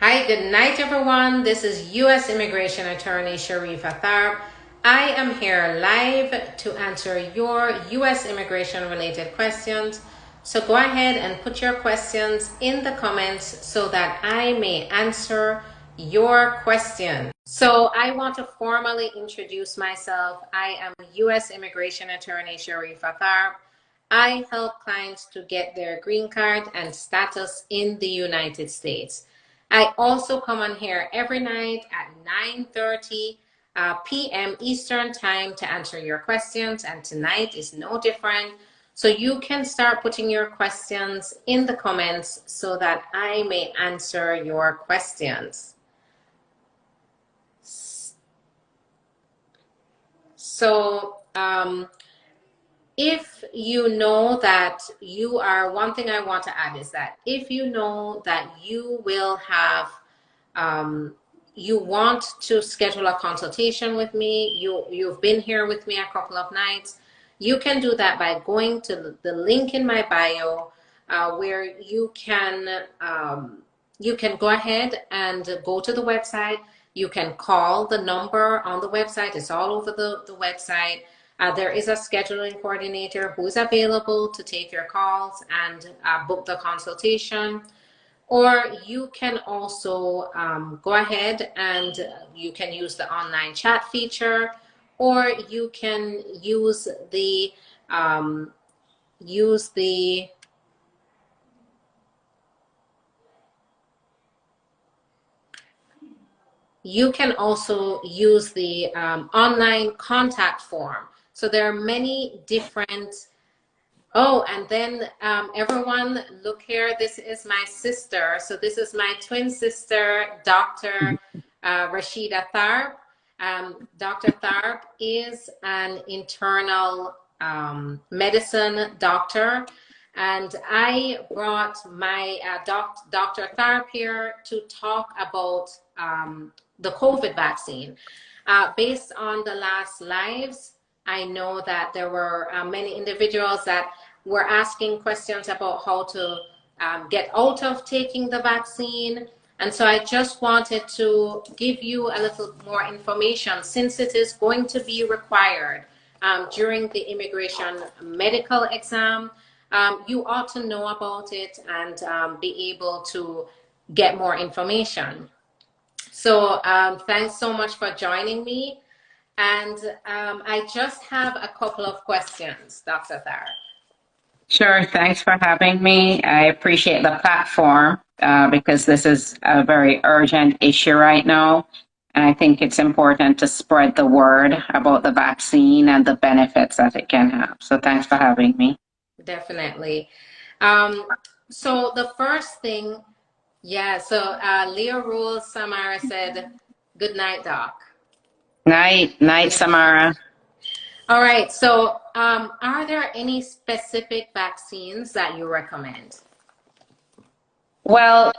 Hi, good night, everyone. This is U.S. Immigration Attorney Sharifa Tharpe. I am here live to answer your U.S. immigration related questions. So go ahead and put your questions in the comments so that I may answer your question. So I want to formally introduce myself. I am U.S. Immigration Attorney Sharifa Tharpe. I help clients to get their green card and status in the United States. I also come on here every night at 9:30 p.m. Eastern time to answer your questions, and tonight is no different. So you can start putting your questions in the comments so that I may answer your questions. So if you know that you are, one thing I want to add is that if you know that you will have, you want to schedule a consultation with me, you've been here with me a couple of nights, you can do that by going to the link in my bio where you can go ahead and go to the website. You can call the number on the website. It's all over the website. There is a scheduling coordinator who is available to take your calls and book the consultation. Or you can also go ahead and you can use the online chat feature, or you can use the you can also use the online contact form. So there are many different. Oh, and then everyone, look here, this is my sister. So this is my twin sister, Dr. Rashida Tharpe. Dr. Tharpe is an internal medicine doctor. And I brought my Dr. Tharpe here to talk about the COVID vaccine. Based on the last lives, I know that there were many individuals that were asking questions about how to get out of taking the vaccine. And so I just wanted to give you a little more information, since it is going to be required during the immigration medical exam. You ought to know about it and be able to get more information. So thanks so much for joining me. And I just have a couple of questions, Dr. Tharpe. Sure, thanks for having me. I appreciate the platform because this is a very urgent issue right now. And I think it's important to spread the word about the vaccine and the benefits that it can have. So thanks for having me. Definitely. So the first thing, so Leo Rule Samara said, good night, Doc. Night, Samara. All right. So are there any specific vaccines that you recommend? Well,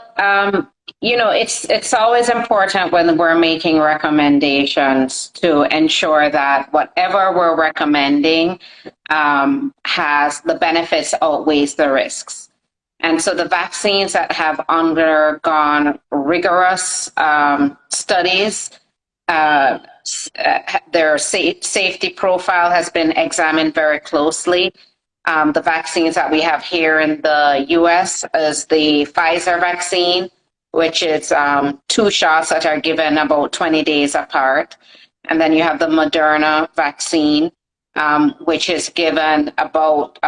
it's always important when we're making recommendations to ensure that whatever we're recommending has the benefits outweighs the risks. And so the vaccines that have undergone rigorous studies, their safety profile has been examined very closely. The vaccines that we have here in the US is the Pfizer vaccine, which is 2 shots that are given about 20 days apart. And then you have the Moderna vaccine, which is given about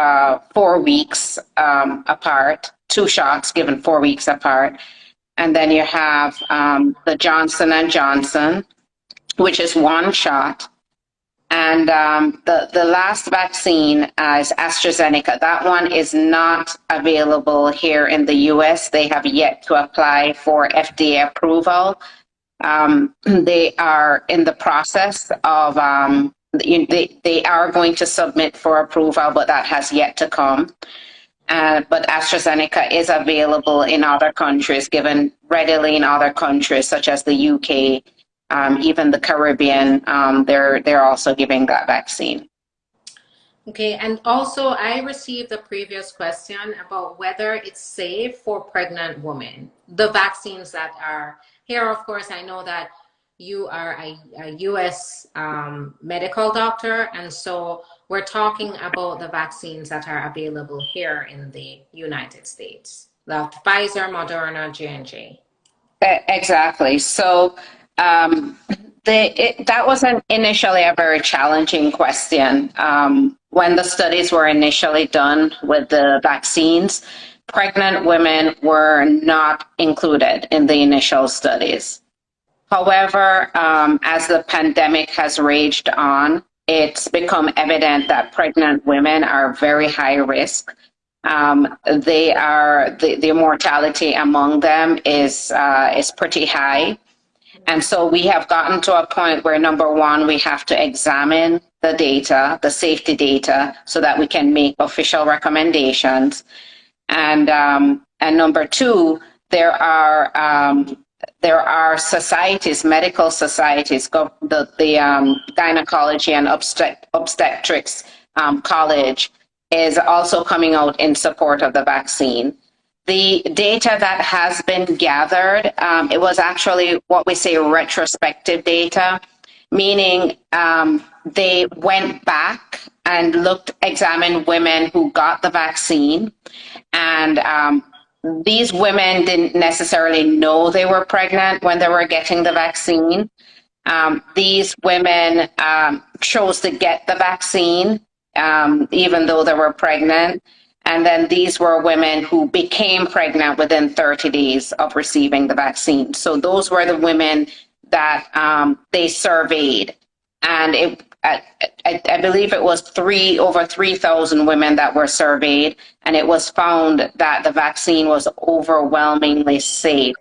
4 weeks apart, 2 shots given 4 weeks apart. And then you have the Johnson & Johnson, which is 1 shot. And the last vaccine is AstraZeneca. That one is not available here in the US. They have yet to apply for FDA approval. They are in the process of, they are going to submit for approval, but that has yet to come. But AstraZeneca is available in other countries, given readily in other countries, such as the UK. Even the Caribbean, they're also giving that vaccine. Okay, and also I received a previous question about whether it's safe for pregnant women. the vaccines that are here. Of course, I know that you are a U.S. Medical doctor, and so we're talking about the vaccines that are available here in the United States, the Pfizer, Moderna, J&J. Exactly. So that was initially a very challenging question. When the studies were initially done with the vaccines, pregnant women were not included in the initial studies. However, as the pandemic has raged on, it's become evident that pregnant women are very high risk. The mortality among them is pretty high. And so we have gotten to a point where, number one, we have to examine the data, the safety data, so that we can make official recommendations. And number two, there are societies, medical societies, the Gynecology and Obstetrics College is also coming out in support of the vaccine. The data that has been gathered, it was actually what we say retrospective data, meaning they went back and examined women who got the vaccine, and these women didn't necessarily know they were pregnant when they were getting the vaccine. These women chose to get the vaccine even though they were pregnant. And then these were women who became pregnant within 30 days of receiving the vaccine. So those were the women that they surveyed. And I believe it was over 3,000 women that were surveyed, and it was found that the vaccine was overwhelmingly safe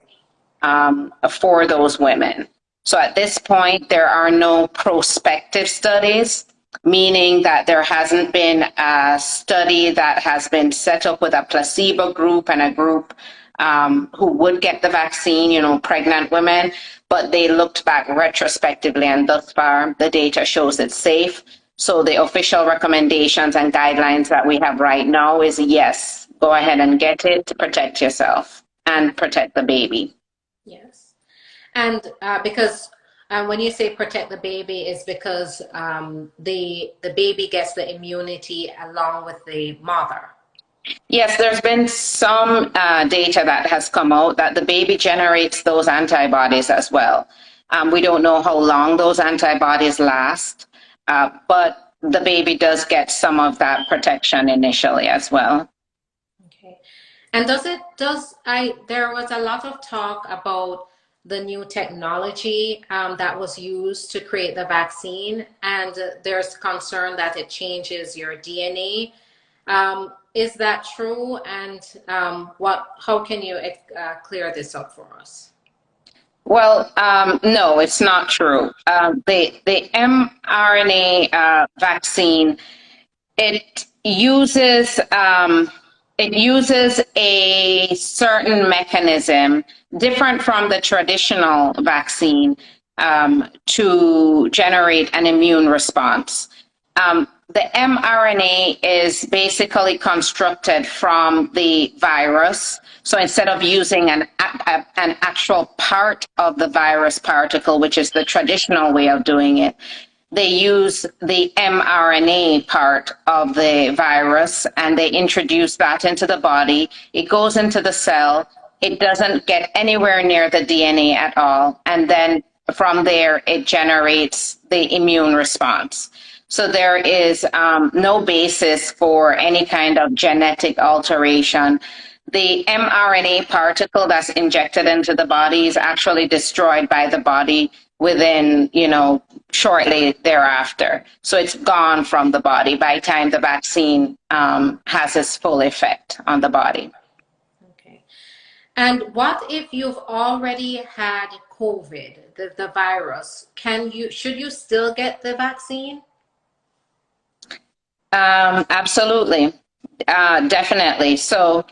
for those women. So at this point, there are no prospective studies, meaning that there hasn't been a study that has been set up with a placebo group and a group who would get the vaccine, pregnant women, but they looked back retrospectively, and thus far the data shows it's safe. So the official recommendations and guidelines that we have right now is yes, go ahead and get it to protect yourself and protect the baby. Yes. And because when you say protect the baby, is because the baby gets the immunity along with the mother. Yes, there's been some data that has come out that the baby generates those antibodies as well. We don't know how long those antibodies last, but the baby does get some of that protection initially as well. Okay. And there was a lot of talk about the new technology that was used to create the vaccine, and there's concern that it changes your DNA. Is that true? And how can you clear this up for us? Well, no, it's not true. The mRNA vaccine, it uses a certain mechanism different from the traditional vaccine to generate an immune response. The mRNA is basically constructed from the virus. So instead of using an actual part of the virus particle, which is the traditional way of doing it, they use the mRNA part of the virus and they introduce that into the body. It goes into the cell. It doesn't get anywhere near the DNA at all. And then from there, it generates the immune response. So there is no basis for any kind of genetic alteration. The mRNA particle that's injected into the body is actually destroyed by the body within, shortly thereafter. So it's gone from the body by the time the vaccine has its full effect on the body. Okay. And what if you've already had COVID, the virus? Should you still get the vaccine? Absolutely. Definitely. So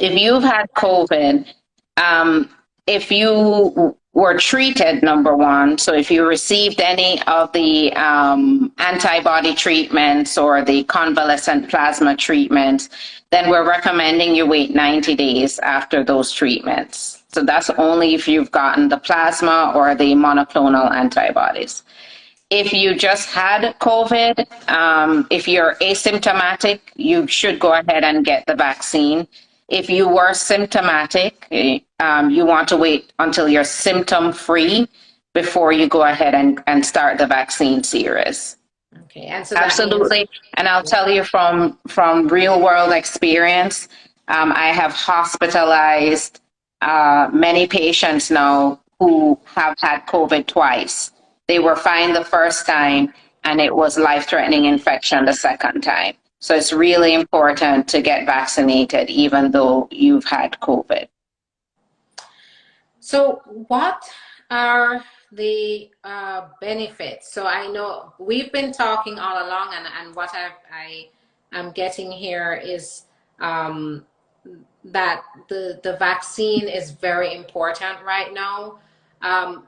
if you've had COVID, if you were treated, number one, so if you received any of the antibody treatments or the convalescent plasma treatments, then we're recommending you wait 90 days after those treatments. So that's only if you've gotten the plasma or the monoclonal antibodies. If you just had COVID, if you're asymptomatic, you should go ahead and get the vaccine. If you were symptomatic, you want to wait until you're symptom free before you go ahead and start the vaccine series. Okay, and so absolutely. And I'll tell you from real world experience, I have hospitalized many patients now who have had COVID twice. They were fine the first time, and it was life-threatening infection the second time. So it's really important to get vaccinated, even though you've had COVID. So what are the benefits? So I know we've been talking all along, and what I am getting here is that the vaccine is very important right now.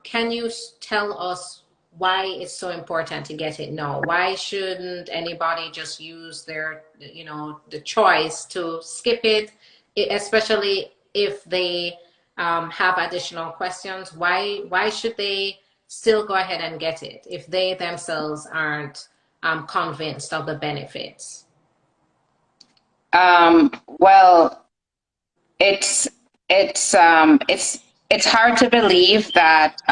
Can you tell us why it's so important to get it now? Why shouldn't anybody just use their, the choice to skip it, especially if they have additional questions? Why should they still go ahead and get it if they themselves aren't convinced of the benefits? Well, it's hard to believe that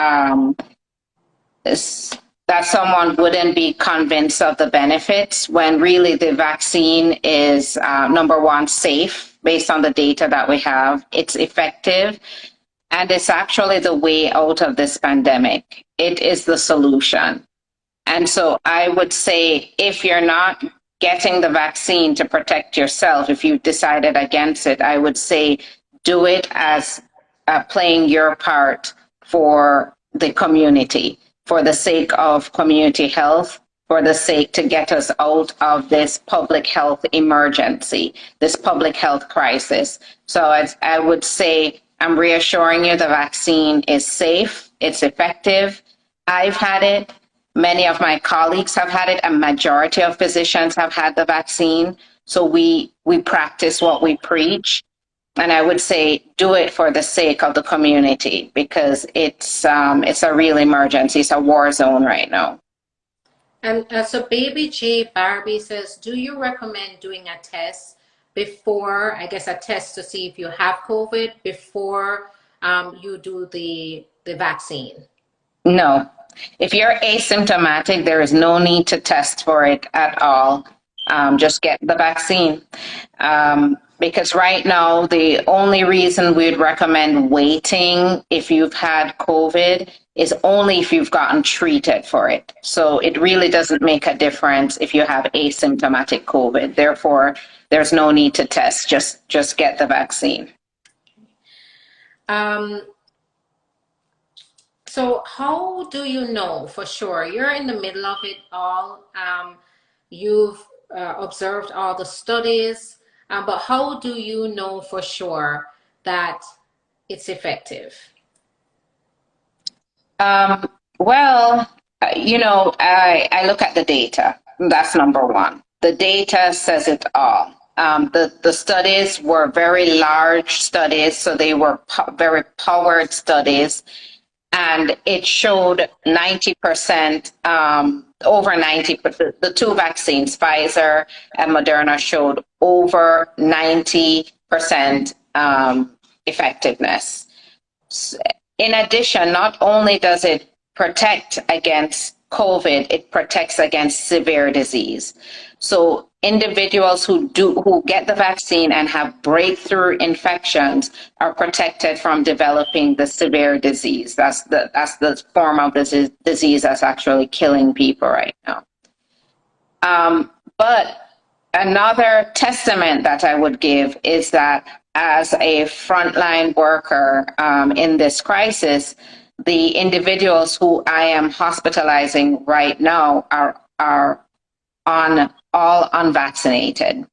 that someone wouldn't be convinced of the benefits when really the vaccine is number one, safe based on the data that we have. It's effective, and it's actually the way out of this pandemic. It is the solution. And so I would say, if you're not getting the vaccine to protect yourself, if you decided against it, I would say do it as playing your part for the community, for the sake of community health, for the sake to get us out of this public health emergency, this public health crisis. So I would say, I'm reassuring you the vaccine is safe, it's effective. I've had it. Many of my colleagues have had it. A majority of physicians have had the vaccine. So we practice what we preach. And I would say do it for the sake of the community, because it's a real emergency. It's a war zone right now. And so Baby J Barbie says, do you recommend doing a test before, I guess a test to see if you have COVID before you do the vaccine? No. If you're asymptomatic, there is no need to test for it at all. Just get the vaccine. Because right now, the only reason we'd recommend waiting if you've had COVID is only if you've gotten treated for it. So it really doesn't make a difference if you have asymptomatic COVID. Therefore, there's no need to test. Just get the vaccine. So how do you know for sure? You're in the middle of it all. You've observed all the studies. But how do you know for sure that it's effective? Well, I look at the data. That's number one. The data says it all. The studies were very large studies, so they were very powered studies. And it showed 90%, over 90%, the two vaccines, Pfizer and Moderna, showed over 90% effectiveness. In addition, not only does it protect against COVID, it protects against severe disease. So individuals who get the vaccine and have breakthrough infections are protected from developing the severe disease. That's the form of the disease that's actually killing people right now. But another testament that I would give is that as a frontline worker in this crisis, the individuals who I am hospitalizing right now are all unvaccinated.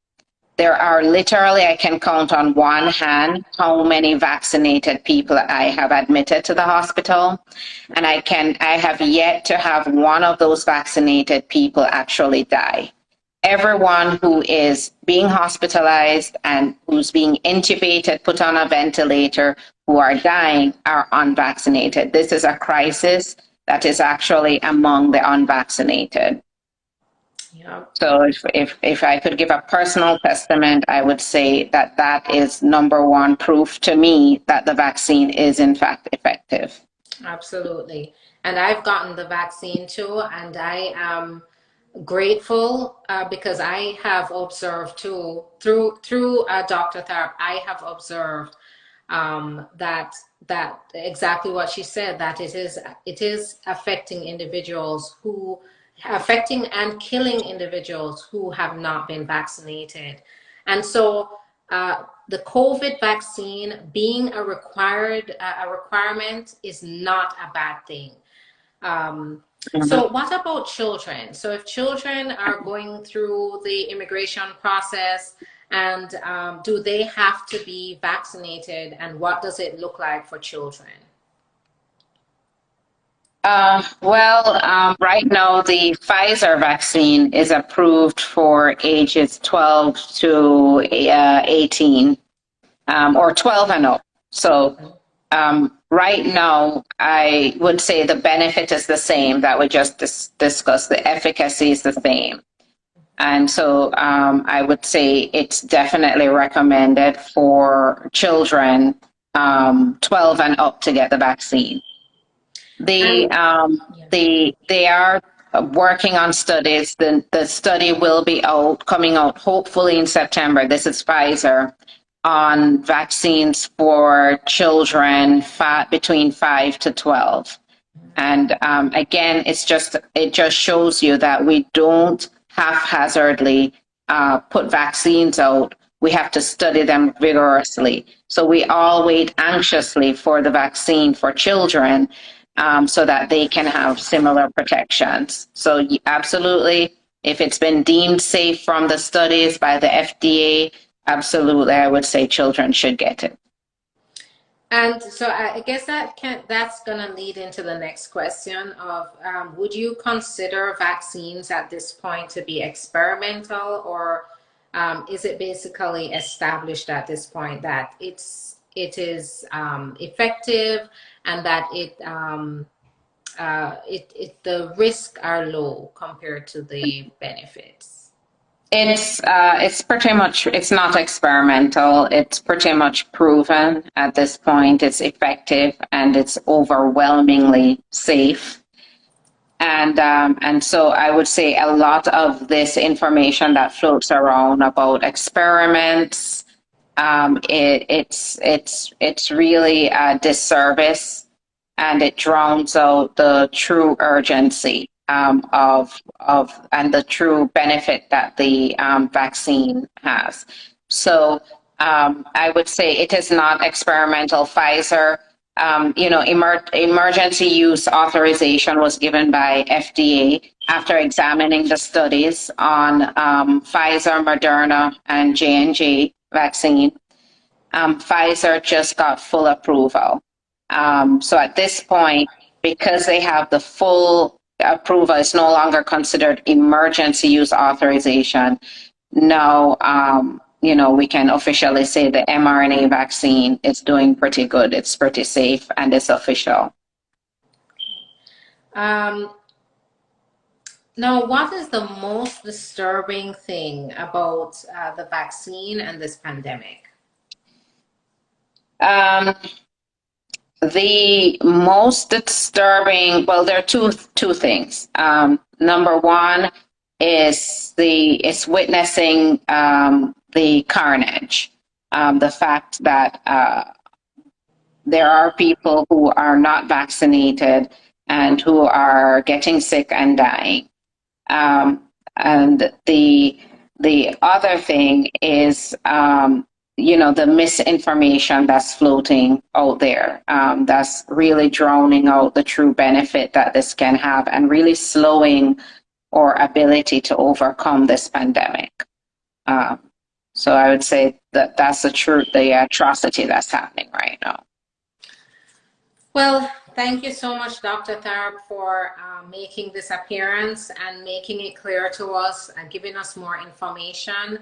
there are literally, I can count on one hand how many vaccinated people I have admitted to the hospital. And I have yet to have one of those vaccinated people actually die. Everyone who is being hospitalized and who's being intubated, put on a ventilator, who are dying are unvaccinated. This is a crisis that is actually among the unvaccinated. Yeah. So if I could give a personal testament, I would say that that is number one proof to me that the vaccine is in fact effective. Absolutely. And I've gotten the vaccine too, and I am grateful because I have observed too through Dr. Tharpe. I have observed that exactly what she said, that it is affecting individuals who affecting and killing individuals who have not been vaccinated. And so the COVID vaccine being a requirement is not a bad thing. So what about children? So if children are going through the immigration process, and do they have to be vaccinated, and what does it look like for children? Right now the Pfizer vaccine is approved for ages 12 to 18, or 12 and up. So right now, I would say the benefit is the same that we just discussed. The efficacy is the same. And so I would say it's definitely recommended for children 12 and up to get the vaccine. They are working on studies. The study will be coming out hopefully in September. This is Pfizer, on vaccines for children between 5 to 12. And again, it just shows you that we don't haphazardly put vaccines out. We have to study them vigorously. So we all wait anxiously for the vaccine for children so that they can have similar protections. So absolutely, if it's been deemed safe from the studies by the FDA, absolutely, I would say children should get it. And so I guess that's going to lead into the next question of would you consider vaccines at this point to be experimental, or is it basically established at this point that it is effective, and that the risks are low compared to the benefits? It's pretty much, it's not experimental. It's pretty much proven at this point. It's effective and it's overwhelmingly safe. And so I would say a lot of this information that floats around about experiments, it's really a disservice, and it drowns out the true urgency of and the true benefit that the vaccine has. So I would say it is not experimental. Pfizer, emergency use authorization was given by FDA after examining the studies on Pfizer, Moderna, and J&J vaccine. Pfizer just got full approval. So at this point, because they have the full approval, it's no longer considered emergency use authorization. Now, we can officially say the mRNA vaccine is doing pretty good. It's pretty safe and it's official. Now, what is the most disturbing thing about the vaccine and this pandemic? The most disturbing, well, there are two things. Number one is witnessing the carnage, the fact that there are people who are not vaccinated and who are getting sick and dying. And the other thing is the misinformation that's floating out there, that's really drowning out the true benefit that this can have and really slowing our ability to overcome this pandemic. So I would say that that's the atrocity that's happening right now. Well, thank you so much, Dr. Tharpe, for making this appearance and making it clear to us and giving us more information.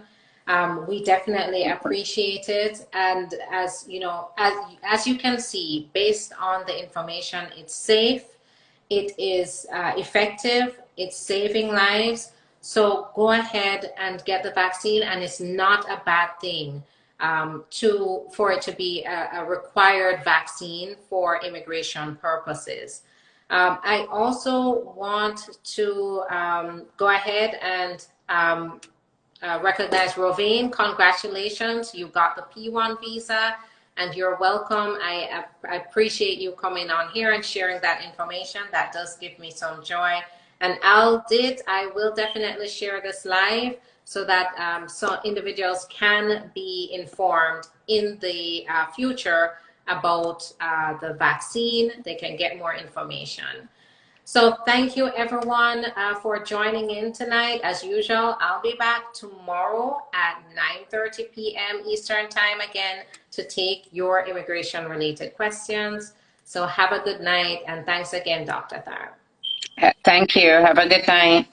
We definitely appreciate it. And as you know, as you can see, based on the information, it's safe, it is effective, it's saving lives. So go ahead and get the vaccine, and it's not a bad thing for it to be a required vaccine for immigration purposes. I also want to go ahead and recognize Rovain. Congratulations, you got the P1 visa and you're welcome. I appreciate you coming on here and sharing that information. That does give me some joy. And I will definitely share this live so that some individuals can be informed in the future about the vaccine. They can get more information. So thank you everyone for joining in tonight. As usual, I'll be back tomorrow at 9:30 p.m. Eastern Time again to take your immigration related questions. So have a good night, and thanks again, Dr. Tharpe. Thank you. Have a good night.